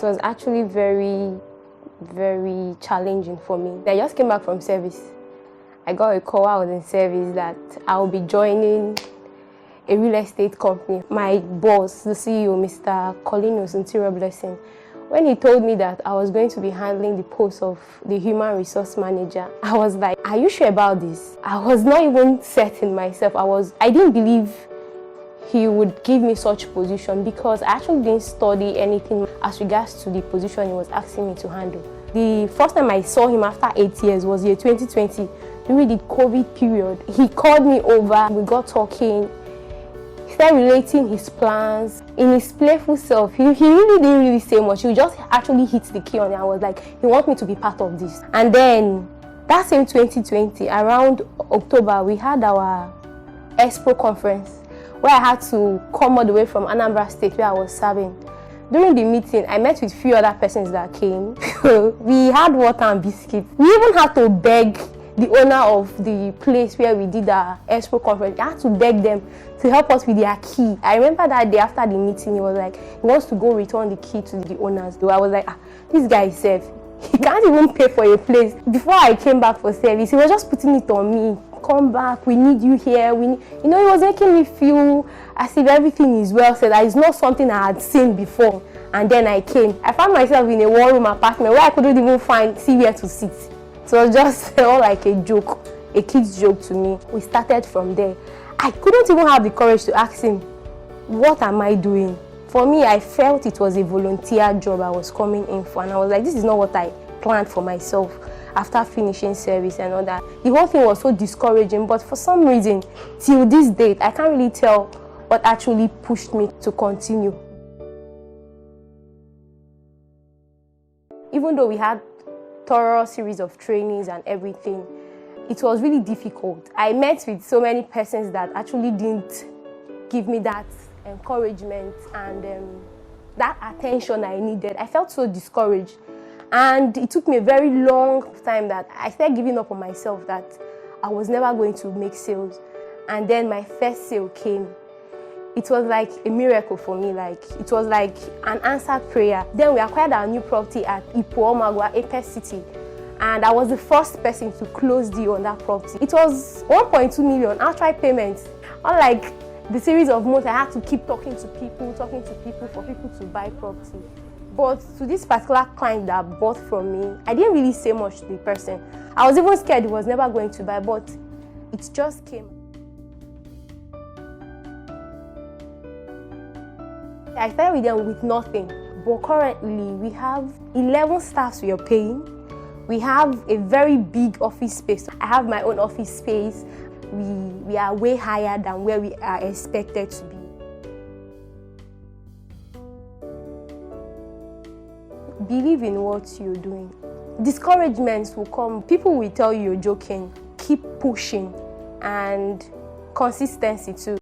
It was actually very, very challenging for me. I just came back from service. I got a call while I was in service that I'll be joining a real estate company. My boss, the CEO, Mr. Colinos Interior Blessing, when he told me that I was going to be handling the post of the human resource manager, I was like, are you sure about this? I was not even certain myself. I didn't believe he would give me such position because I actually didn't study anything as regards to the position he was asking me to handle. The first time I saw him after 8 years was year 2020, during the COVID period. He called me over, we got talking. He started relating his plans. In his playful self, he really didn't really say much. He just actually hit the key on it. I was like, he wants me to be part of this. And then that same 2020, around October, we had our Expo conference where I had to come all the way from Anambra State where I was serving. During the meeting, I met with a few other persons that came. We had water and biscuits. We even had to beg the owner of the place where we did our Expo conference. I had to beg them to help us with their key. I remember that day after the meeting, he was like, he wants to go return the key to the owners. So I was like, this guy is safe. He can't even pay for a place. Before I came back for service, he was just putting it on me. Come back, we need you here. He was making me feel as if everything is well said. That is not something I had seen before. And then I came. I found myself in a one-room apartment where I couldn't even see where to sit. So it was just all like a joke, a kid's joke to me. We started from there. I couldn't even have the courage to ask him, what am I doing? For me, I felt it was a volunteer job I was coming in for. And I was like, this is not what I planned for myself after finishing service and all that. The whole thing was so discouraging, but for some reason, till this date, I can't really tell what actually pushed me to continue. Even though we had thorough series of trainings and everything, it was really difficult. I met with so many persons that actually didn't give me that encouragement and that attention I needed. I felt so discouraged. And it took me a very long time that I started giving up on myself that I was never going to make sales. And then my first sale came. It was like a miracle for me. It was like an answered prayer. Then we acquired our new property at Ipoomagwa, Apex City. And I was the first person to close deal on that property. It was 1.2 million outright payments. Unlike the series of months, I had to keep talking to people for people to buy property. But to this particular client that bought from me, I didn't really say much to the person. I was even scared he was never going to buy, but it just came. I started with them with nothing, but currently we have 11 staffs we are paying. We have a very big office space. I have my own office space. We are way higher than where we are expected to be. Believe in what you're doing. Discouragements will come. People will tell you you're joking. Keep pushing, and consistency too.